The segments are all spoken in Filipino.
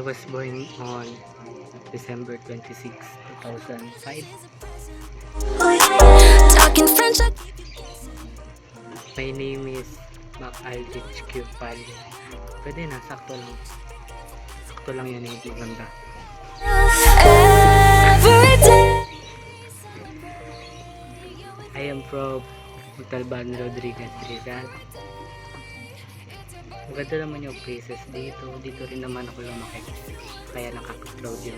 was born on December 26, 2005. Talking French. My name is Mac Aldrich Q. Pali. Pwede na, sakto lang. Sakto lang yun yung ganda. I am from Montalban, Rodriguez, Rizal. Maganda naman yung places dito. Dito rin naman ako lumaki. Kaya nakaka-proud yun.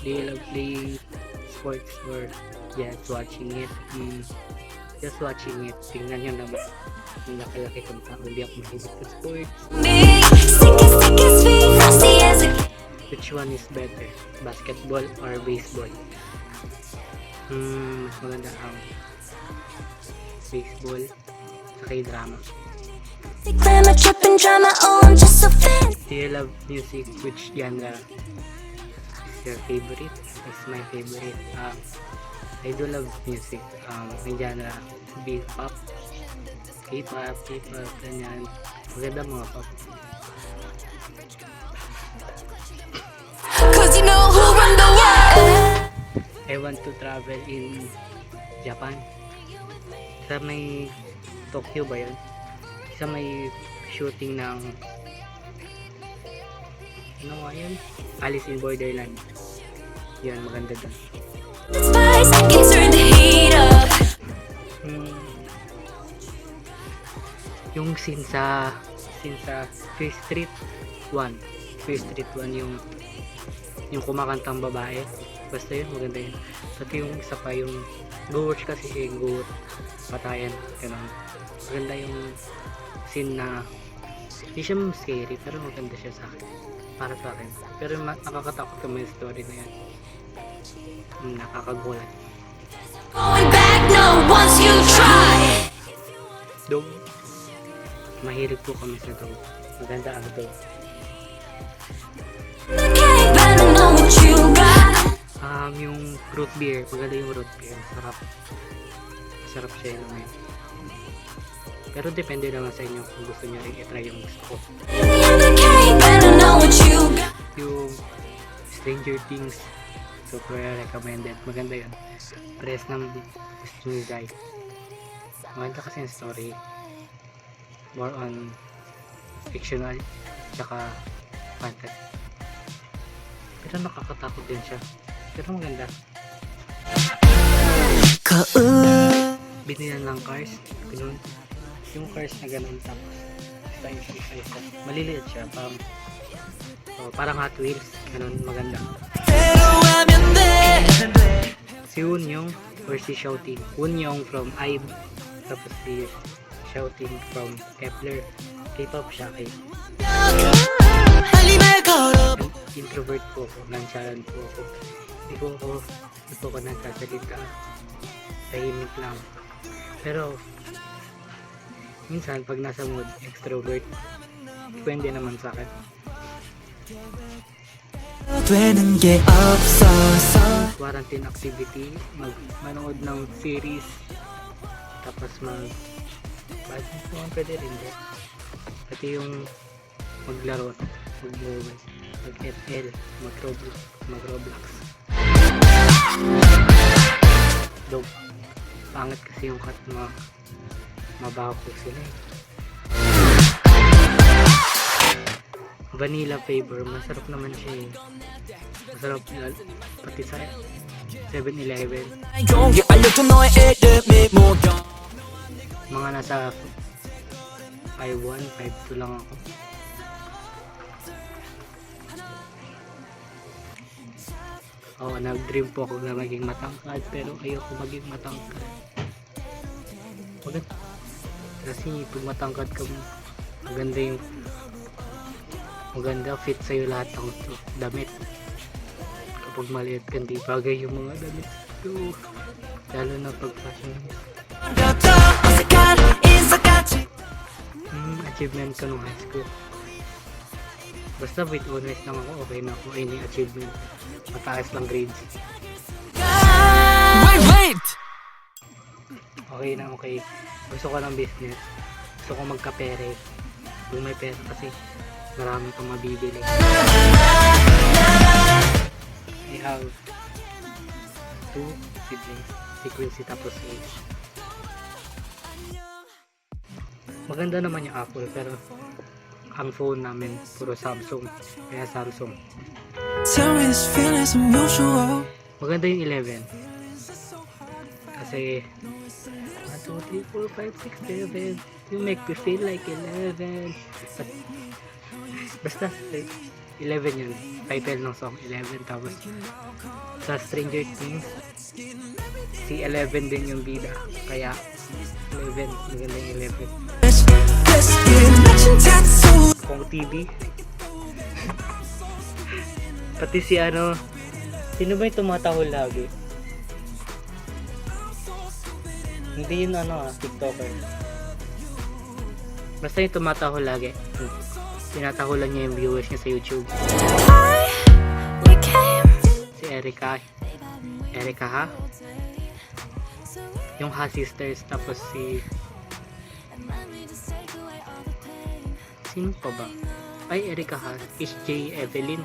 Do you love playing sports or just watching it? Just watching it. Tingnan nyo naman. Yung nakalaki kong tao. Hindi ako mahilig sa sports. Which one is better? Basketball or baseball? Mas maganda ang baseball sa K-drama. Do you love music? Which genre is your favorite? Is my favorite. I do love music. May genre B-pop, K-pop, ganyan. Maganda mga pop. I want to travel in Japan. Sa may Tokyo ba yun? Sa may shooting ng ano nga yun? Alice in Borderland. Yan, maganda dun. Yung scene sa Fear Street 1 yung kumakantang babae, basta yun, maganda yun. Pati yung isa pa yung Go-Watch kasi Go patayan, ganun. Maganda yung scene na hindi siya scary pero maganda siya sa akin, para sa akin. Pero nakakatakot naman yung story na yan. Nakakagulat. Dog, mahilig po kami sa dog. Maganda ang dog. Yung root beer, maganda yung root beer. Sarap siya yung ngayon. Pero depende naman sa inyo kung gusto nyo rin i-try yung gusto ko. Yung Stranger Things, super recommended. Maganda yun. Press ng gusto nyo guys. Maganda kasi yung story. More on fictional tsaka fantasy. Pero nakakatakot din siya. Pero maganda. Binilan ng cars. Ganun. Yung cars na ganun tapos isa. Maliliit siya. Parang Hot Wheels. Ganun, maganda. Si Woonyong or si Xiaoting. Woonyong from IVE. Tapos si Xiaoting from Kepler. K-pop siya. Introvert po ako. Nonchalant po ako. Hindi po ako nagsasalita. Tahimik lang. Pero minsan pag nasa mood, extrovert. Depende naman sa akin. Quarantine activity, manood ng series, tapos badminton, pwede rin din. Pati yung maglaro, mag-mobile, mag-FL, mag-Roblox. Dog, pangit kasi yung cut mo, mabaho po sila eh. Vanilla flavor, masarap naman siya eh. Masarap pati sa 7-Eleven. Mga nasa 5'1", 5'2" lang ako. Nag-dream po ako na maging matangkad pero ayoko maging matangkad. Kasi pag matangkad ka, maganda fit sa'yo lahat ng damit. Kapag maliit ka, hindi bagay yung mga damit ito, lalo na pag fashion. Achievement ko nung high school, basta with honors lang ako, okay na ako. Any achievement, mataas lang grades. Wait! Okay na, okay. Gusto ko ng business, gusto ko magkapere, Kung may pera kasi marami kang mabibili. I have 2 siblings, si Quincy tapos si Age. Maganda naman yung Apple pero ang phone namin puro Samsung, kaya Samsung. Maganda yung 11 kasi 1, 2, 3, 4, 5, 6, 7 you make me feel like 11. Basta 11 yun, title ng song 11. Tapos sa Stranger Things si 11 din yung bida, kaya 11, maganda yung 11. Kung TV pati si ano, sino ba yung tumatahol lagi? Hindi yun TikToker, basta yung tumatahol lagi, tinatahulan niya yung viewers niya sa YouTube. Si Erica ha? Yung Ha Sisters, tapos si sino pa ba? Ay, Erica Ha, HJ Evelyn.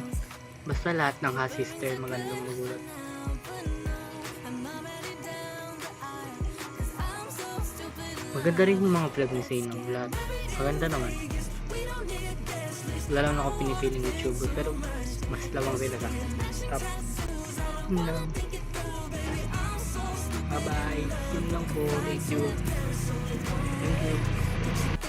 Basta lahat ng Ha Sister magandang magulat. Maganda rin yung mga vlog ni Zane ng vlog. Maganda naman. Wala lang ako pinipiling YouTuber pero mas lawang talaga. Stop. Yun lang. Bye bye. Yun lang po. Thank you. Thank you.